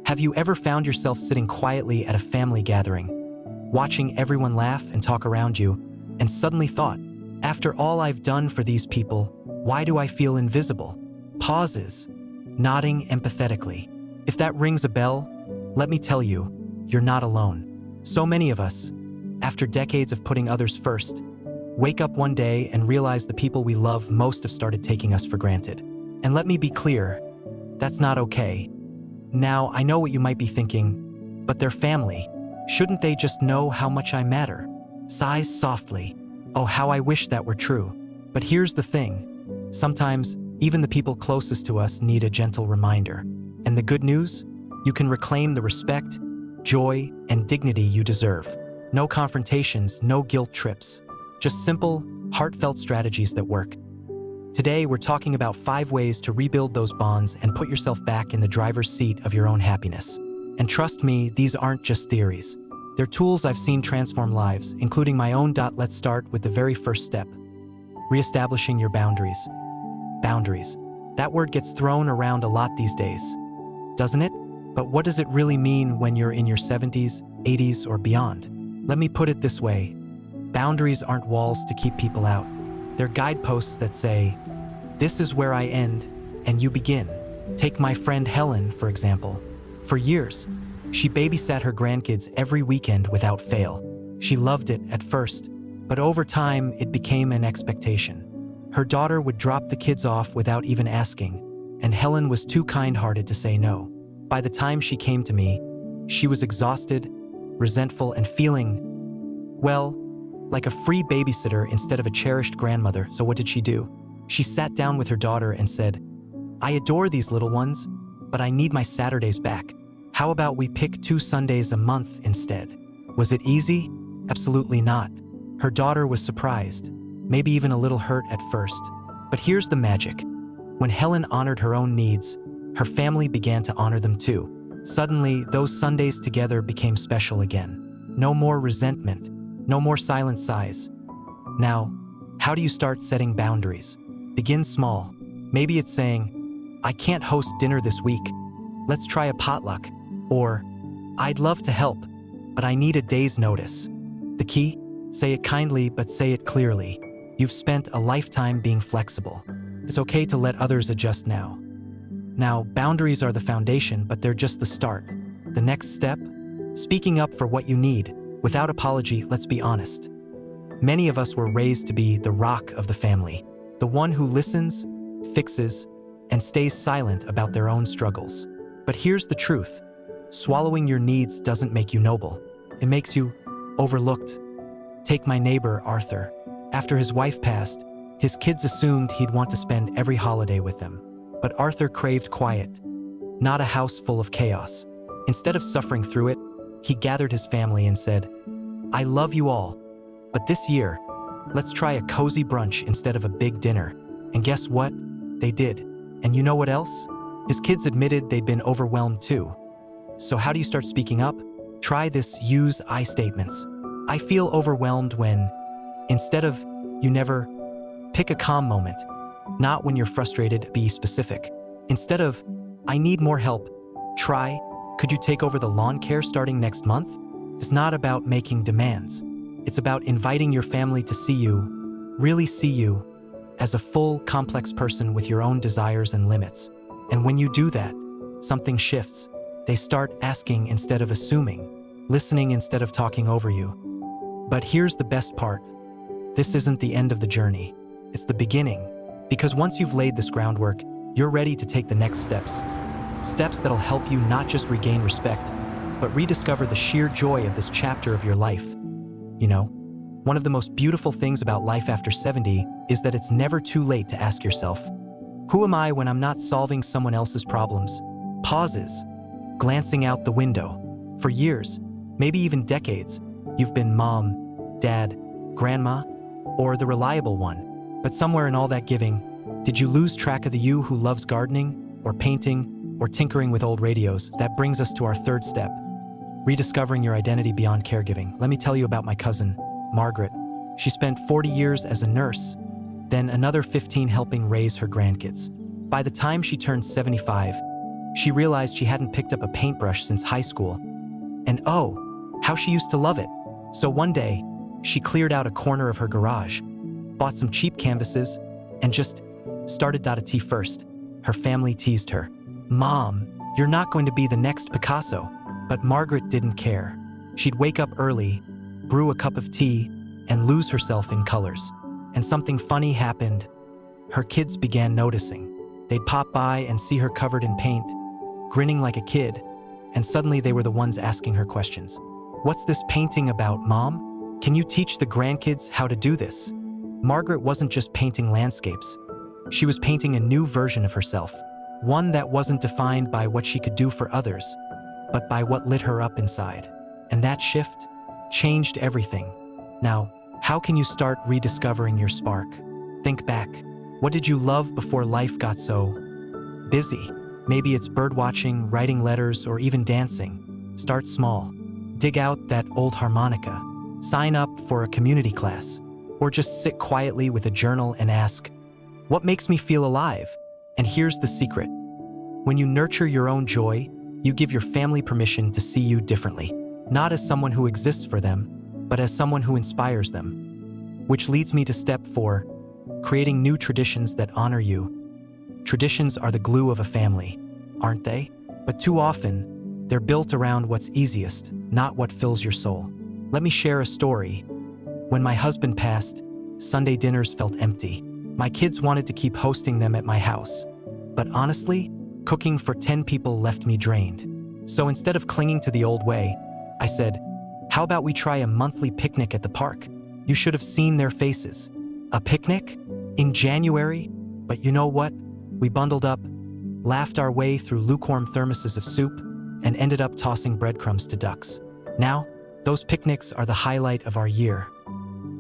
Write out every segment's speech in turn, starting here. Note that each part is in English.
Have you ever found yourself sitting quietly at a family gathering, watching everyone laugh and talk around you, and suddenly thought, after all I've done for these people, why do I feel invisible? Pauses, nodding empathetically. If that rings a bell, let me tell you, you're not alone. So many of us, after decades of putting others first, wake up one day and realize the people we love most have started taking us for granted. And let me be clear, that's not okay. Now, I know what you might be thinking, but they're family. Shouldn't they just know how much I matter? Sighs softly. Oh, how I wish that were true. But here's the thing. Sometimes, even the people closest to us need a gentle reminder. And the good news? You can reclaim the respect, joy, and dignity you deserve. No confrontations, no guilt trips. Just simple, heartfelt strategies that work. Today, we're talking about 5 ways to rebuild those bonds and put yourself back in the driver's seat of your own happiness. And trust me, these aren't just theories. They're tools I've seen transform lives, including my own. Let's start with the very first step. Reestablishing your boundaries. Boundaries. That word gets thrown around a lot these days, doesn't it? But what does it really mean when you're in your 70s, 80s, or beyond? Let me put it this way. Boundaries aren't walls to keep people out. They're guideposts that say, this is where I end and you begin. Take my friend Helen, for example. For years, she babysat her grandkids every weekend without fail. She loved it at first, but over time it became an expectation. Her daughter would drop the kids off without even asking, and Helen was too kind-hearted to say no. By the time she came to me, she was exhausted, resentful, and feeling, well, like a free babysitter instead of a cherished grandmother. So what did she do? She sat down with her daughter and said, I adore these little ones, but I need my Saturdays back. How about we pick 2 Sundays a month instead? Was it easy? Absolutely not. Her daughter was surprised, maybe even a little hurt at first. But here's the magic. When Helen honored her own needs, her family began to honor them too. Suddenly, those Sundays together became special again. No more resentment. No more silent sighs. Now, how do you start setting boundaries? Begin small. Maybe it's saying, I can't host dinner this week. Let's try a potluck. Or, I'd love to help, but I need a day's notice. The key? Say it kindly, but say it clearly. You've spent a lifetime being flexible. It's okay to let others adjust now. Now, boundaries are the foundation, but they're just the start. The next step? Speaking up for what you need. Without apology, let's be honest. Many of us were raised to be the rock of the family, the one who listens, fixes, and stays silent about their own struggles. But here's the truth. Swallowing your needs doesn't make you noble. It makes you overlooked. Take my neighbor, Arthur. After his wife passed, his kids assumed he'd want to spend every holiday with them. But Arthur craved quiet, not a house full of chaos. Instead of suffering through it, he gathered his family and said, I love you all, but this year, let's try a cozy brunch instead of a big dinner. And guess what? They did. And you know what else? His kids admitted they'd been overwhelmed too. So how do you start speaking up? Try this use I statements. I feel overwhelmed when, instead of, you never, pick a calm moment. Not when you're frustrated, be specific. Instead of, I need more help, try, could you take over the lawn care starting next month? It's not about making demands. It's about inviting your family to see you, really see you, as a full, complex person with your own desires and limits. And when you do that, something shifts. They start asking instead of assuming, listening instead of talking over you. But here's the best part. This isn't the end of the journey. It's the beginning. Because once you've laid this groundwork, you're ready to take the next steps. Steps that'll help you not just regain respect, but rediscover the sheer joy of this chapter of your life. You know, one of the most beautiful things about life after 70 is that it's never too late to ask yourself, who am I when I'm not solving someone else's problems? Pauses, glancing out the window. For years, maybe even decades, you've been mom, dad, grandma, or the reliable one. But somewhere in all that giving, did you lose track of the you who loves gardening, or painting, or tinkering with old radios? That brings us to our third step, rediscovering your identity beyond caregiving. Let me tell you about my cousin, Margaret. She spent 40 years as a nurse, then another 15 helping raise her grandkids. By the time she turned 75, she realized she hadn't picked up a paintbrush since high school. And oh, how she used to love it. So one day, she cleared out a corner of her garage, bought some cheap canvases, and just started .t first. Her family teased her. "Mom, you're not going to be the next Picasso." But Margaret didn't care. She'd wake up early, brew a cup of tea, and lose herself in colors. And something funny happened. Her kids began noticing. They'd pop by and see her covered in paint, grinning like a kid, and suddenly they were the ones asking her questions. "What's this painting about, Mom? Can you teach the grandkids how to do this?" Margaret wasn't just painting landscapes. She was painting a new version of herself, one that wasn't defined by what she could do for others, but by what lit her up inside. And that shift changed everything. Now, how can you start rediscovering your spark? Think back. What did you love before life got so busy? Maybe it's birdwatching, writing letters, or even dancing. Start small. Dig out that old harmonica. Sign up for a community class. Or just sit quietly with a journal and ask, "What makes me feel alive?" And here's the secret. When you nurture your own joy, you give your family permission to see you differently. Not as someone who exists for them, but as someone who inspires them. Which leads me to step 4, creating new traditions that honor you. Traditions are the glue of a family, aren't they? But too often, they're built around what's easiest, not what fills your soul. Let me share a story. When my husband passed, Sunday dinners felt empty. My kids wanted to keep hosting them at my house. But honestly, cooking for 10 people left me drained. So instead of clinging to the old way, I said, "How about we try a monthly picnic at the park?" You should have seen their faces. A picnic? In January? But you know what? We bundled up, laughed our way through lukewarm thermoses of soup, and ended up tossing breadcrumbs to ducks. Now, those picnics are the highlight of our year.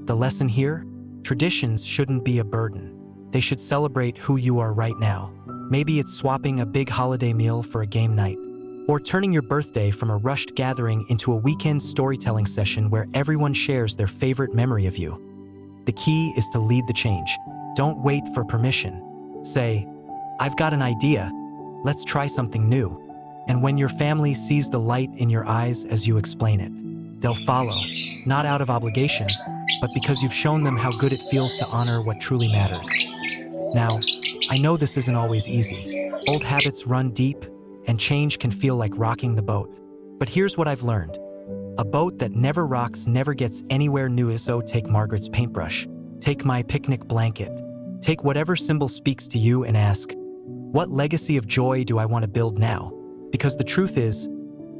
The lesson here? Traditions shouldn't be a burden. They should celebrate who you are right now. Maybe it's swapping a big holiday meal for a game night, or turning your birthday from a rushed gathering into a weekend storytelling session where everyone shares their favorite memory of you. The key is to lead the change. Don't wait for permission. Say, "I've got an idea. Let's try something new." And when your family sees the light in your eyes as you explain it, they'll follow, not out of obligation, but because you've shown them how good it feels to honor what truly matters. Now, I know this isn't always easy. Old habits run deep, and change can feel like rocking the boat. But here's what I've learned. A boat that never rocks never gets anywhere new. So take Margaret's paintbrush. Take my picnic blanket. Take whatever symbol speaks to you and ask, what legacy of joy do I want to build now? Because the truth is,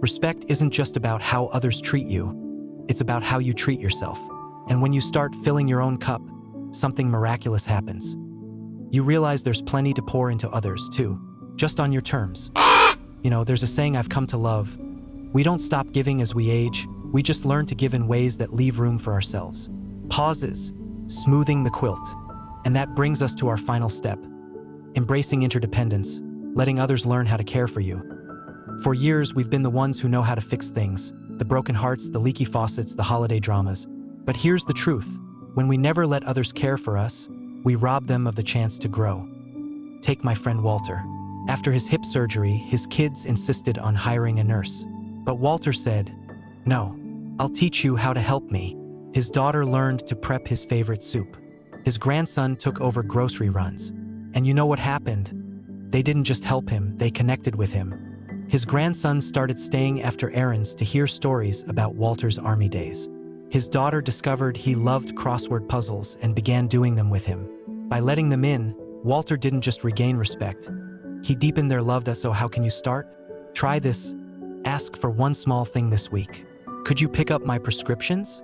respect isn't just about how others treat you. It's about how you treat yourself. And when you start filling your own cup, something miraculous happens. You realize there's plenty to pour into others too, just on your terms. You know, there's a saying I've come to love. We don't stop giving as we age, we just learn to give in ways that leave room for ourselves. Pauses, smoothing the quilt. And that brings us to our final step. Embracing interdependence, letting others learn how to care for you. For years, we've been the ones who know how to fix things, the broken hearts, the leaky faucets, the holiday dramas. But here's the truth. When we never let others care for us, we rob them of the chance to grow. Take my friend Walter. After his hip surgery, his kids insisted on hiring a nurse. But Walter said, "No, I'll teach you how to help me." His daughter learned to prep his favorite soup. His grandson took over grocery runs. And you know what happened? They didn't just help him, they connected with him. His grandson started staying after errands to hear stories about Walter's army days. His daughter discovered he loved crossword puzzles and began doing them with him. By letting them in, Walter didn't just regain respect. He deepened their love. So how can you start? Try this. Ask for one small thing this week. Could you pick up my prescriptions?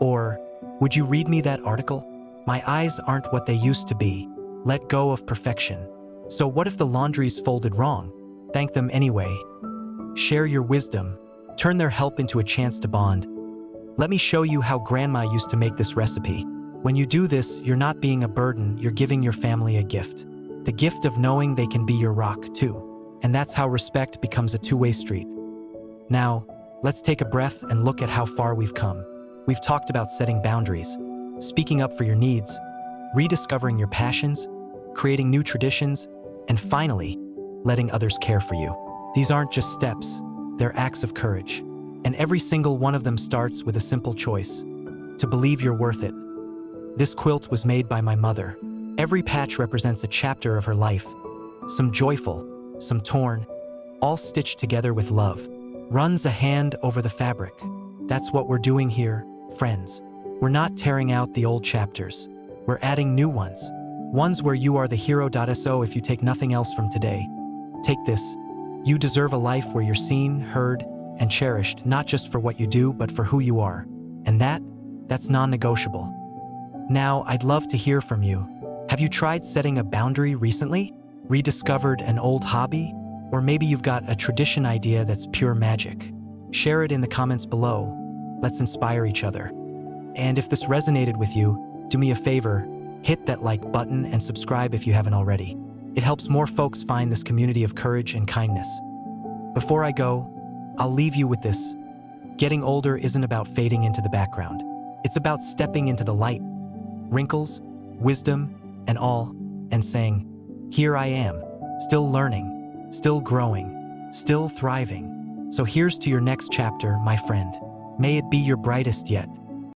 Or, would you read me that article? My eyes aren't what they used to be. Let go of perfection. So what if the laundry's folded wrong? Thank them anyway. Share your wisdom. Turn their help into a chance to bond. Let me show you how Grandma used to make this recipe. When you do this, you're not being a burden, you're giving your family a gift. The gift of knowing they can be your rock too. And that's how respect becomes a two-way street. Now, let's take a breath and look at how far we've come. We've talked about setting boundaries, speaking up for your needs, rediscovering your passions, creating new traditions, And finally, letting others care for you. These aren't just steps, they're acts of courage. And every single one of them starts with a simple choice: to believe you're worth it. This quilt was made by my mother. Every patch represents a chapter of her life. Some joyful, some torn, all stitched together with love. Runs a hand over the fabric. That's what we're doing here, friends. We're not tearing out the old chapters. We're adding new ones. Ones where you are the hero. So if you take nothing else from today, take this. You deserve a life where you're seen, heard, and cherished, not just for what you do, but for who you are. And that's non-negotiable. Now, I'd love to hear from you. Have you tried setting a boundary recently? Rediscovered an old hobby? Or maybe you've got a tradition idea that's pure magic. Share it in the comments below. Let's inspire each other. And if this resonated with you, do me a favor, hit that like button and subscribe if you haven't already. It helps more folks find this community of courage and kindness. Before I go, I'll leave you with this. Getting older isn't about fading into the background. It's about stepping into the light, wrinkles, wisdom, and all, and saying, here I am, still learning, still growing, still thriving. So here's to your next chapter, my friend. May it be your brightest yet.